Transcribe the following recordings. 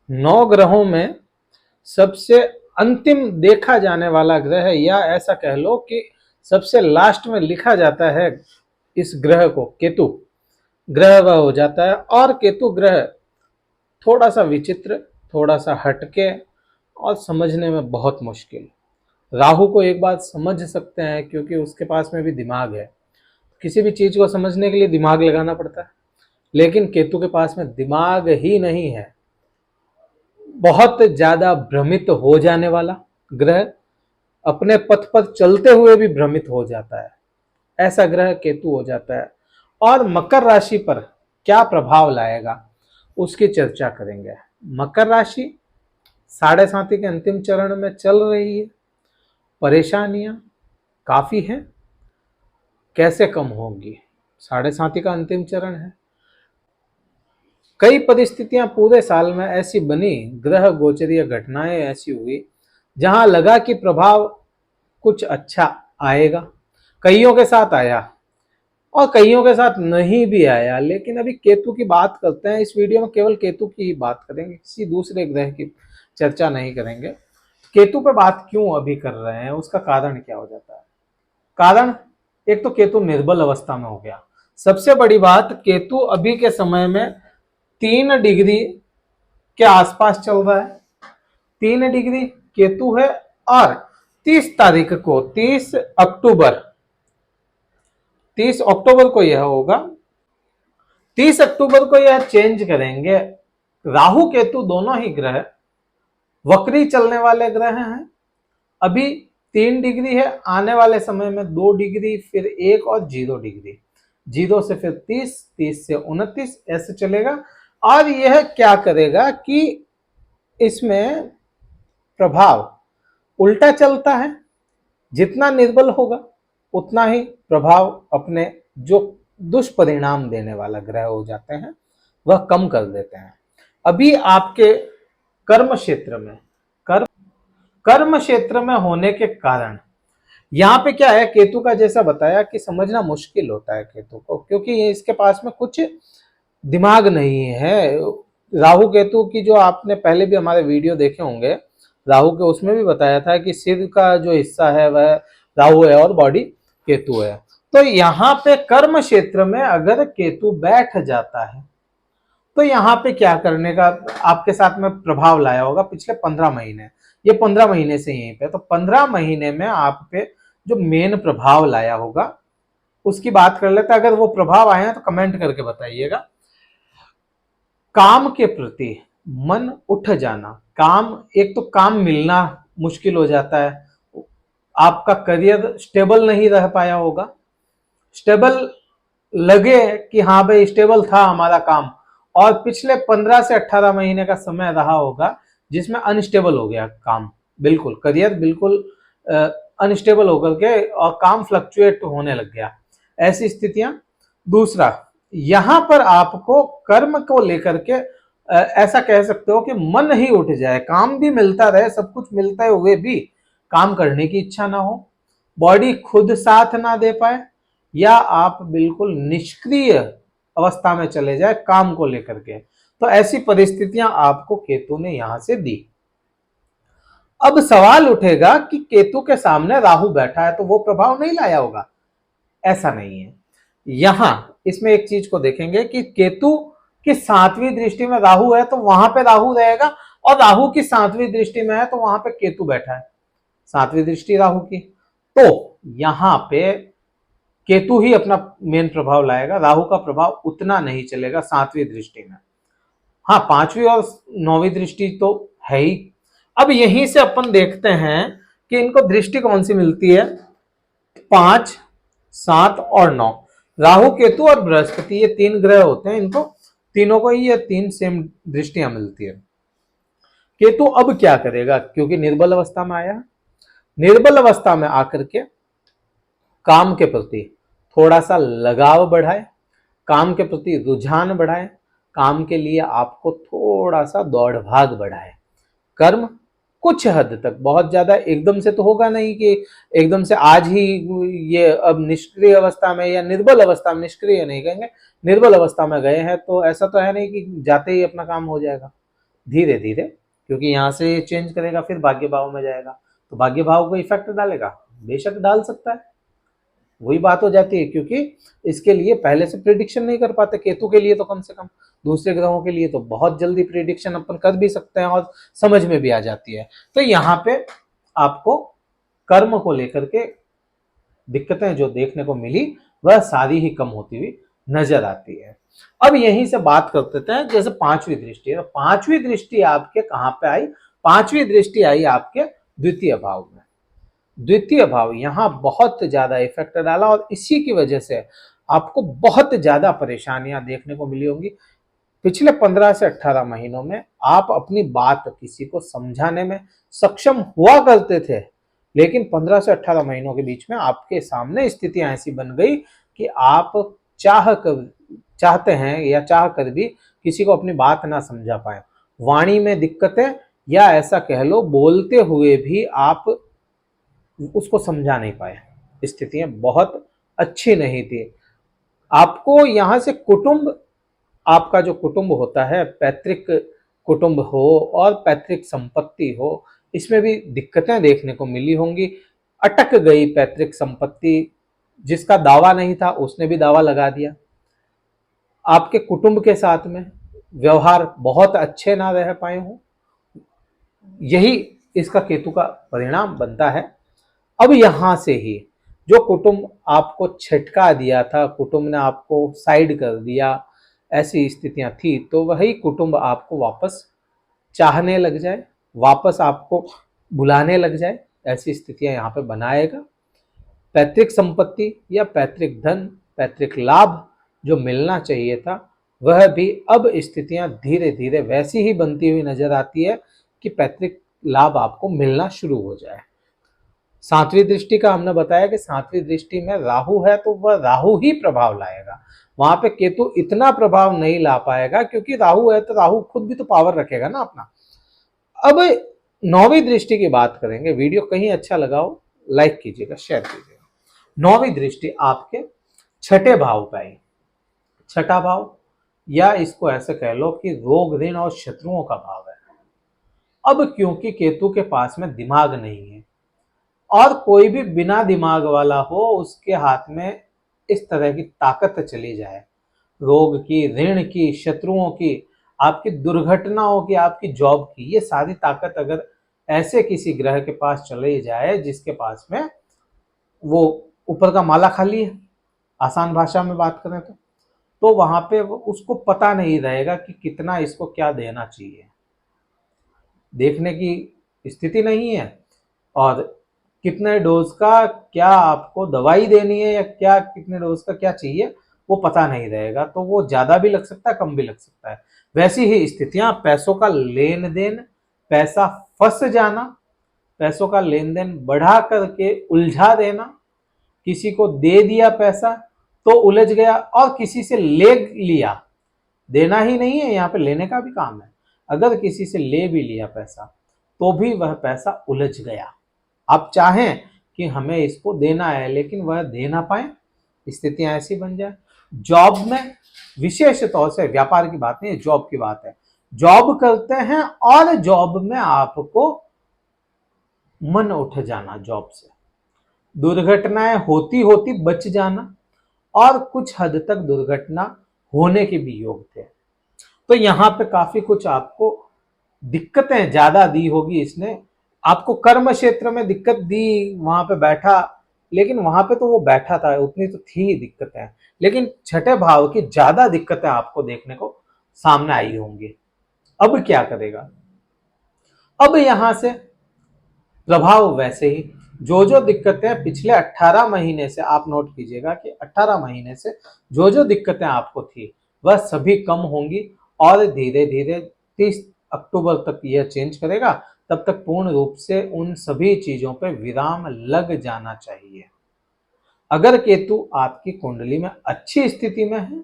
9 ग्रहों में सबसे अंतिम देखा जाने वाला ग्रह, या ऐसा कह लो कि सबसे लास्ट में लिखा जाता है इस ग्रह को, केतु ग्रह वह हो जाता है। और केतु ग्रह थोड़ा सा विचित्र, थोड़ा सा हटके और समझने में बहुत मुश्किल। राहु को एक बात समझ सकते हैं क्योंकि उसके पास में भी दिमाग है, किसी भी चीज को समझने के लिए दिमाग लगाना पड़ता है, लेकिन केतु के पास में दिमाग ही नहीं है। बहुत ज्यादा भ्रमित हो जाने वाला ग्रह, अपने पथ पर चलते हुए भी भ्रमित हो जाता है, ऐसा ग्रह केतु हो जाता है। और मकर राशि पर क्या प्रभाव लाएगा उसकी चर्चा करेंगे। मकर राशि साढ़े साथी के अंतिम चरण में चल रही है, परेशानियां काफी हैं, कैसे कम होंगी? साढ़े साथी का अंतिम चरण है। कई परिस्थितियां पूरे साल में ऐसी बनी, ग्रह गोचरीय घटनाएं ऐसी हुई जहां लगा कि प्रभाव कुछ अच्छा आएगा। कईयों के साथ आया और कईयों के साथ नहीं भी आया। लेकिन अभी केतु की बात करते हैं, इस वीडियो में केवल केतु की ही बात करेंगे, किसी दूसरे ग्रह की चर्चा नहीं करेंगे। केतु पे बात क्यों अभी कर रहे हैं, उसका कारण क्या हो जाता है? कारण, एक तो केतु निर्बल अवस्था में हो गया। सबसे बड़ी बात, केतु अभी के समय में 3 डिग्री के आसपास चल रहा है। 3 डिग्री केतु है। और 30 तारीख को, 30 अक्टूबर को यह होगा, 30 अक्टूबर को यह चेंज करेंगे। राहु केतु दोनों ही ग्रह वक्री चलने वाले ग्रह हैं। अभी 3 डिग्री है, आने वाले समय में 2 डिग्री, फिर 1 और 0 डिग्री, 0 से फिर 30, 30 से 29, ऐसे चलेगा। और यह क्या करेगा कि इसमें प्रभाव उल्टा चलता है, जितना निर्बल होगा उतना ही प्रभाव अपने जो दुष्परिणाम देने वाला ग्रह हो जाते हैं वह कम कर देते हैं। अभी आपके कर्म क्षेत्र में, कर्म क्षेत्र में होने के कारण यहाँ पे क्या है, केतु का जैसा बताया कि समझना मुश्किल होता है केतु को, क्योंकि ये इसके पास में कुछ दिमाग नहीं है। राहु केतु की जो आपने पहले भी हमारे वीडियो देखे होंगे राहु के, उसमें भी बताया था कि सिर का जो हिस्सा है वह राहु है और बॉडी केतु है। तो यहाँ पे कर्म क्षेत्र में अगर केतु बैठ जाता है तो यहाँ पे क्या करने का आपके साथ में प्रभाव लाया होगा पिछले 15 महीने। ये 15 महीने से यहीं पे, तो 15 महीने में आप पे जो मेन प्रभाव लाया होगा उसकी बात कर लेते हैं। अगर वो प्रभाव आए हैं तो कमेंट करके बताइएगा। काम के प्रति मन उठ जाना, काम, एक तो काम मिलना मुश्किल हो जाता है, आपका करियर स्टेबल नहीं रह पाया होगा। स्टेबल लगे कि हाँ भाई स्टेबल था हमारा काम, और पिछले 15 से 18 महीने का समय रहा होगा जिसमें अनस्टेबल हो गया काम, बिल्कुल करियर बिल्कुल अनस्टेबल होकर के और काम फ्लक्चुएट होने लग गया, ऐसी स्थितियां। दूसरा, यहां पर आपको कर्म को लेकर के ऐसा कह सकते हो कि मन ही उठ जाए, काम भी मिलता रहे, सब कुछ मिलते हुए भी काम करने की इच्छा ना हो, बॉडी खुद साथ ना दे पाए, या आप बिल्कुल निष्क्रिय अवस्था में चले जाए काम को लेकर के। तो ऐसी परिस्थितियां आपको केतु ने यहां से दी। अब सवाल उठेगा कि केतु के सामने राहु बैठा है तो वो प्रभाव नहीं लाया होगा? ऐसा नहीं है। यहां इसमें एक चीज को देखेंगे कि केतु की 7वीं दृष्टि में राहु है तो वहां पे राहु रहेगा, और राहु की 7वीं दृष्टि में है तो वहां पे केतु बैठा है, 7वीं दृष्टि राहु की। तो यहां पे केतु ही अपना मेन प्रभाव लाएगा, राहु का प्रभाव उतना नहीं चलेगा 7वीं दृष्टि में। हाँ, 5वीं और 9वीं दृष्टि तो है ही। अब यहीं से अपन देखते हैं कि इनको दृष्टि कौन सी मिलती है। 5, 7 और 9, राहु केतु और बृहस्पति, ये 3 ग्रह होते हैं, इनको तीनों को ही ये 3 सेम दृष्टियां मिलती है। केतु अब क्या करेगा, क्योंकि निर्बल अवस्था में आया, निर्बल अवस्था में आकर के काम के प्रति थोड़ा सा लगाव बढ़ाए, काम के प्रति रुझान बढ़ाए, काम के लिए आपको थोड़ा सा दौड़ भाग बढ़ाए। कर्म कुछ हद तक, बहुत ज्यादा एकदम से तो होगा नहीं कि एकदम से आज ही ये अब निष्क्रिय अवस्था में या निर्बल अवस्था में, निष्क्रिय नहीं कहेंगे, निर्बल अवस्था में गए हैं तो ऐसा तो है नहीं कि जाते ही अपना काम हो जाएगा। धीरे धीरे, क्योंकि यहाँ से चेंज करेगा फिर भाग्य भाव में जाएगा, तो भाग्य भाव को इफेक्ट डालेगा, बेशक डाल सकता है। वही बात हो जाती है, क्योंकि इसके लिए पहले से प्रिडिक्शन नहीं कर पाते। केतु के लिए तो कम से कम, दूसरे ग्रहों के लिए तो बहुत जल्दी प्रिडिक्शन अपन कर भी सकते हैं और समझ में भी आ जाती है। तो यहाँ पे आपको कर्म को लेकर के दिक्कतें जो देखने को मिली वह सारी ही कम होती हुई नजर आती है। अब यहीं से बात करते हैं, जैसे पांचवी दृष्टि है, पांचवी दृष्टि आपके कहां पे आई? पांचवी दृष्टि आई आपके द्वितीय भाव में। द्वितीय भाव यहां बहुत ज्यादा इफेक्ट डाला और इसी की वजह से आपको बहुत ज्यादा परेशानियां देखने को मिली होंगी। पिछले 15 से 18 महीनों में आप अपनी बात किसी को समझाने में सक्षम हुआ करते थे, लेकिन 15 से 18 महीनों के बीच में आपके सामने स्थितियां ऐसी बन गई कि आप चाहते हैं या चाह कर भी किसी को अपनी बात ना समझा पाए। वाणी में दिक्कतें, या ऐसा कह लो बोलते हुए भी आप उसको समझा नहीं पाए। स्थितियां बहुत अच्छी नहीं थी। आपको यहां से कुटुंब, आपका जो कुटुंब होता है, पैतृक कुटुंब हो और पैतृक संपत्ति हो, इसमें भी दिक्कतें देखने को मिली होंगी। अटक गई पैतृक संपत्ति, जिसका दावा नहीं था उसने भी दावा लगा दिया। आपके कुटुंब के साथ में व्यवहार बहुत अच्छे ना रह पाए हो, यही इसका केतु का परिणाम बनता है। अब यहां से ही जो कुटुंब आपको झटका दिया था, कुटुंब ने आपको साइड कर दिया, ऐसी स्थितियां थी, तो वही कुटुंब आपको वापस चाहने लग जाए, वापस आपको बुलाने लग जाए, ऐसी स्थितियां यहाँ पे बनाएगा। पैतृक संपत्ति या पैतृक धन, पैतृक लाभ जो मिलना चाहिए था, वह भी अब स्थितियां धीरे धीरे वैसी ही बनती हुई नजर आती है कि पैतृक लाभ आपको मिलना शुरू हो जाए। सातवीं दृष्टि का हमने बताया कि सातवीं दृष्टि में राहु है, तो वह राहु ही प्रभाव लाएगा। वहां पे केतु इतना प्रभाव नहीं ला पाएगा, क्योंकि राहु है तो राहु खुद भी तो पावर रखेगा ना अपना। अब नौवीं दृष्टि की बात करेंगे। वीडियो कहीं अच्छा लगा हो लाइक कीजिएगा, शेयर कीजिएगा। नौवीं दृष्टि आपके छठे भाव पे आई। छठा भाव, या इसको ऐसे कह लो कि रोग, ऋण और शत्रुओं का भाव है। अब क्योंकि केतु के पास में दिमाग नहीं है, और कोई भी बिना दिमाग वाला हो उसके हाथ में इस तरह की ताकत चली जाए, रोग की, ऋण की, शत्रुओं की, आपकी दुर्घटनाओं की, आपकी जॉब की, ये सारी ताकत अगर ऐसे किसी ग्रह के पास चले जाए जिसके पास में वो ऊपर का माला खाली है, आसान भाषा में बात करें तो वहां पे उसको पता नहीं रहेगा कि कितना इसको क्या देना चाहिए, देखने की स्थिति नहीं है, और कितने डोज का क्या आपको दवाई देनी है या क्या कितने डोज का क्या चाहिए वो पता नहीं रहेगा, तो वो ज्यादा भी लग सकता है, कम भी लग सकता है। वैसी ही स्थितियां, पैसों का लेन देन, पैसा फंस जाना, पैसों का लेन देन बढ़ा करके उलझा देना, किसी को दे दिया पैसा तो उलझ गया, और किसी से ले लिया, देना ही नहीं है, यहाँ पे लेने का भी काम है। अगर किसी से ले भी लिया पैसा तो भी वह पैसा उलझ गया। आप चाहें कि हमें इसको देना है लेकिन वह दे ना पाए, स्थितियां ऐसी बन जाए। जॉब में, विशेष तौर से व्यापार की बात नहीं है, जॉब की बात है। जॉब करते हैं और जॉब में आपको मन उठ जाना, जॉब से दुर्घटनाएं होती होती बच जाना, और कुछ हद तक दुर्घटना होने के भी योग थे। तो यहाँ पे काफी कुछ आपको दिक्कतें ज्यादा दी होगी इसने। आपको कर्म क्षेत्र में दिक्कत दी, वहां पे बैठा, लेकिन वहां पे तो वो बैठा था, उतनी तो थी ही दिक्कतें, लेकिन छठे भाव की ज्यादा दिक्कतें आपको देखने को सामने आई होंगी। अब क्या करेगा? अब यहां से प्रभाव वैसे ही, जो जो दिक्कतें पिछले 18 महीने से, आप नोट कीजिएगा कि 18 महीने से जो जो दिक्कतें आपको थी वह सभी कम होंगी, और धीरे धीरे 30 अक्टूबर तक यह चेंज करेगा। तब तक पूर्ण रूप से उन सभी चीजों पर विराम लग जाना चाहिए। अगर केतु आपकी कुंडली में अच्छी स्थिति में है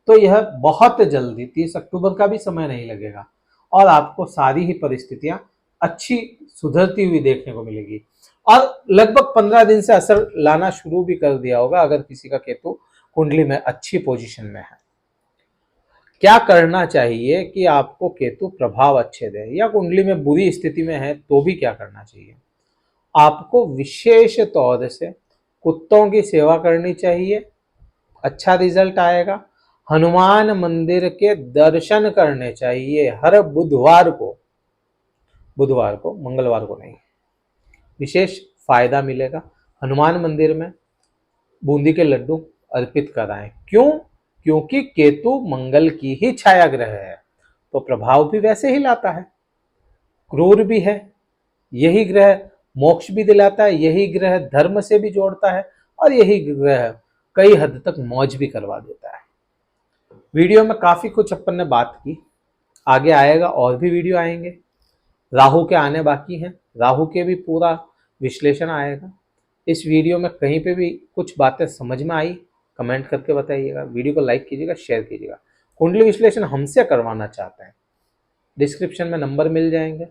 तो यह बहुत जल्दी, 30 अक्टूबर का भी समय नहीं लगेगा, और आपको सारी ही परिस्थितियां अच्छी सुधरती हुई देखने को मिलेगी, और लगभग 15 दिन से असर लाना शुरू भी कर दिया होगा अगर किसी का केतु कुंडली में अच्छी पोजीशन में है। क्या करना चाहिए कि आपको केतु प्रभाव अच्छे दे, या कुंडली में बुरी स्थिति में है तो भी क्या करना चाहिए? आपको विशेष तौर से कुत्तों की सेवा करनी चाहिए, अच्छा रिजल्ट आएगा। हनुमान मंदिर के दर्शन करने चाहिए हर बुधवार को, मंगलवार को नहीं, विशेष फायदा मिलेगा। हनुमान मंदिर में बूंदी के लड्डू अर्पित कराएं। क्यों? क्योंकि केतु मंगल की ही छाया ग्रह है, तो प्रभाव भी वैसे ही लाता है, क्रूर भी है। यही ग्रह मोक्ष भी दिलाता है, यही ग्रह धर्म से भी जोड़ता है, और यही ग्रह कई हद तक मौज भी करवा देता है। वीडियो में काफी कुछ अपन ने बात की, आगे आएगा और भी वीडियो आएंगे। राहु के आने बाकी हैं, राहु के भी पूरा विश्लेषण आएगा। इस वीडियो में कहीं पे भी कुछ बातें समझ में आई, कमेंट करके बताइएगा। वीडियो को लाइक कीजिएगा, शेयर कीजिएगा। कुंडली विश्लेषण हमसे करवाना चाहते हैं, डिस्क्रिप्शन में नंबर मिल जाएंगे,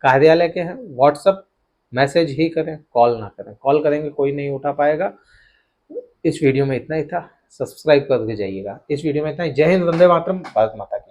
कार्यालय के हैं। व्हाट्सअप मैसेज ही करें, कॉल ना करें, कॉल करेंगे कोई नहीं उठा पाएगा। इस वीडियो में इतना ही था, सब्सक्राइब करके जाइएगा। इस वीडियो में इतना ही। जय हिंद, वंदे मातरम, भारत माता की।